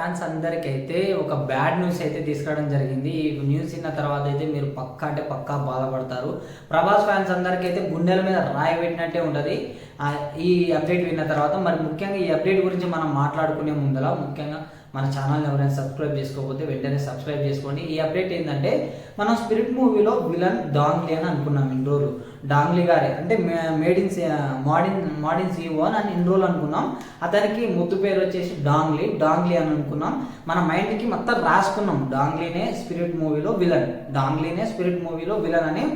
Fans అందరికైతే ఒక bad news అయితే తీసుకురావడం జరిగింది. ఈ న్యూస్ విన్న తర్వాత అయితే మీరు పక్కా బాధపడతారు. ప్రభాస్ ఫ్యాన్స్ అందరికైతే గుండెల మీద రాయి పెట్టినట్టే ఉంటుంది ఈ అప్డేట్ విన్న తర్వాత. మరి ముఖ్యంగా ఈ అప్డేట్ గురించి మనం మాట్లాడుకునే ముందర ముఖ్యంగా మన ఛానల్ని ఎవరైనా సబ్స్క్రైబ్ చేసుకోకపోతే వెంటనే సబ్స్క్రైబ్ చేసుకోండి. ఈ అప్డేట్ ఏంటంటే మనం స్పిరిట్ మూవీలో విలన్ డాంగ్లీ అని అనుకున్నాం ఇన్ని రోజులు. డాంగ్లీ గారే అంటే మేడ్ ఇన్ మోడర్న్ CEO అని ఇన్ని రోజులు అనుకున్నాం. అతనికి ముద్దు పేరు వచ్చేసి డాంగ్లీ అని అనుకున్నాం. మన మైండ్కి మొత్తం రాసుకున్నాం డాంగ్లీనే స్పిరిట్ మూవీలో విలన్ అని.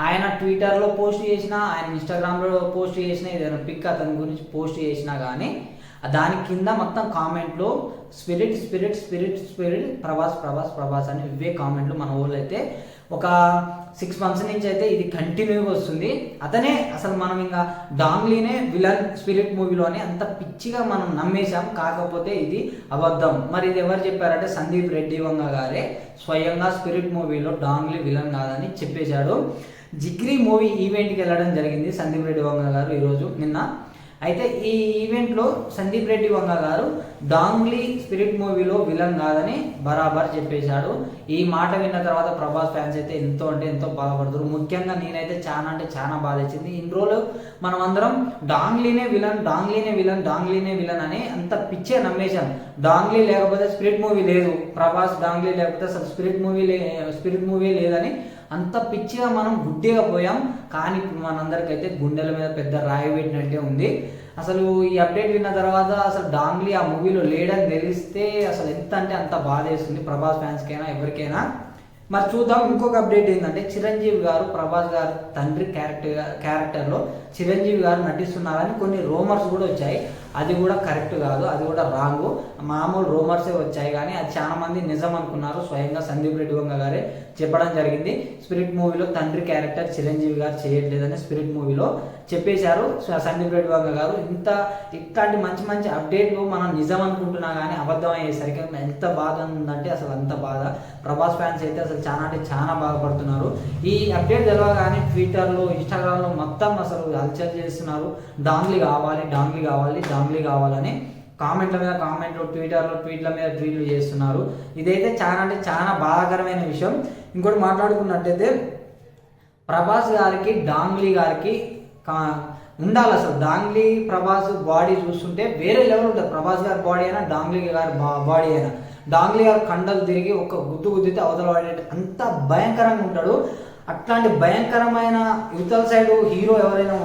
ఆయన ట్విట్టర్లో పోస్ట్ చేసినా, ఆయన ఇన్స్టాగ్రామ్లో పోస్ట్ చేసినా, ఏదైనా పిక్ అతని గురించి పోస్ట్ చేసినా కానీ దాని కింద మొత్తం కామెంట్లో స్పిరిట్ ప్రభాస్ అని ఇవే కామెంట్లు మన ఊళ్ళో అయితే ఒక 6 months నుంచి అయితే ఇది కంటిన్యూగా వస్తుంది. అతనే అసలు మనం ఇంకా డాంగ్లీనే విలన్ స్పిరిట్ మూవీలోనే అంత పిచ్చిగా మనం నమ్మేశాం. కాకపోతే ఇది అబద్ధం. మరి ఇది ఎవరు చెప్పారంటే సందీప్ రెడ్డి వంగ గారే స్వయంగా స్పిరిట్ మూవీలో డాంగ్లీ విలన్ కాదని చెప్పేశాడు. జిగ్రీ మూవీ ఈవెంట్కి వెళ్ళడం జరిగింది సందీప్ రెడ్డి వంగ గారు ఈరోజు నిన్న. అయితే ఈ ఈవెంట్లో సందీప్ రెడ్డి వంగ గారు డాంగ్లీ స్పిరిట్ మూవీలో విలన్ కాదని బరాబర్ చెప్పేశాడు. ఈ మాట విన్న తర్వాత ప్రభాస్ ఫ్యాన్స్ అయితే ఎంతో బాధపడుతారు. ముఖ్యంగా నేనైతే చాలా బాధ వచ్చింది. ఇన్ని రోజులు మనం అందరం డాంగ్లీనే విలన్ అని అంత పిచ్చే నమ్మేశాం. డాంగ్లీ లేకపోతే స్పిరిట్ మూవీ లేదు, ప్రభాస్ డాంగ్లీ లేకపోతే అసలు స్పిరిట్ మూవీ లేదని అంత పిచ్చిగా మనం గుడ్డిగా పోయాం. కానీ ఇప్పుడు మనందరికైతే గుండెల మీద పెద్ద రాయి పెట్టినట్టే ఉంది. అసలు ఈ అప్డేట్ విన్న తర్వాత అసలు డాంగ్లీ ఆ మూవీలో లేడని తెలిస్తే అసలు ఎంత అంటే అంత బాధ వేస్తుంది ప్రభాస్ ఫ్యాన్స్కైనా ఎవరికైనా. మరి చూద్దాం. ఇంకొక అప్డేట్ ఏంటంటే చిరంజీవి గారు ప్రభాస్ గారు తండ్రి క్యారెక్టర్లో చిరంజీవి గారు నటిస్తున్నారని కొన్ని రూమర్స్ కూడా వచ్చాయి. అది కూడా కరెక్ట్ కాదు, అది కూడా రాంగు. మామూలు రూమర్సే వచ్చాయి కానీ అది చాలా మంది నిజం అనుకున్నారు. స్వయంగా సందీప్ రెడ్డి వంగ గారే చెప్పడం జరిగింది. స్పిరిట్ మూవీలో తండ్రి క్యారెక్టర్ చిరంజీవి గారు చేయట్లేదని స్పిరిట్ మూవీలో చెప్పేశారు సందీప్ రెడ్డి వంగ గారు. ఇట్లాంటి మంచి అప్డేట్లు మనం నిజం అనుకుంటున్నా కానీ అబద్ధం అయ్యేసరికి ఎంత బాధ ఉందంటే అసలు అంత బాధ. ప్రభాస్ ఫ్యాన్స్ అయితే అసలు చాలా బాధపడుతున్నారు. ఈ అప్డేట్ తెలవగానే ట్విట్టర్లో ఇన్స్టాగ్రామ్లో మొత్తం అసలు హల్చల్ చేస్తున్నారు. డాంగ్లీ కావాలని కామెంట్ల మీద కామెంట్లు, ట్వీట్ల మీద ట్వీట్లు చేస్తున్నారు. ఇదైతే చాలా బాధాకరమైన విషయం. ఇంకోటి మాట్లాడుకున్నట్టయితే ప్రభాస్ గారికి డాంగ్లీ గారికి ఉండాలి. అసలు డాంగ్లీ ప్రభాస్ బాడీ చూస్తుంటే వేరే లెవెల్ ఉంటుంది. ప్రభాస్ గారి బాడీ అయినా డాంగ్లీ గారి బాడీ అయినా. డాంగ్లీ గారు కండలు తిరిగి ఒక గుద్దితే అవతల వాడే అంత భయంకరంగా ఉంటాడు. అట్లాంటి భయంకరమైన యువతల సైడ్ హీరో ఎవరైనా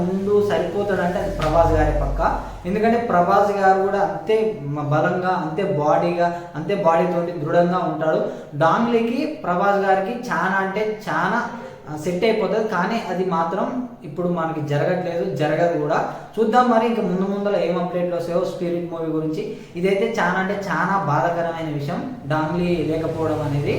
సరిపోతాడంటే అది ప్రభాస్ గారే పక్క. ఎందుకంటే ప్రభాస్ గారు కూడా అంతే బలంగా, అంతే బాడీతోటి దృఢంగా ఉంటాడు. డాంగ్లీకి ప్రభాస్ గారికి చాలా సెట్ అయిపోతుంది. కానీ అది మాత్రం ఇప్పుడు మనకి జరగదు కూడా. చూద్దాం మరి ఇంకా ముందులో ఏం అప్డేట్లు వస్తాయో స్పిరిట్ మూవీ గురించి. ఇదైతే చాలా బాధాకరమైన విషయం డాంగ్లీ లేకపోవడం అనేది.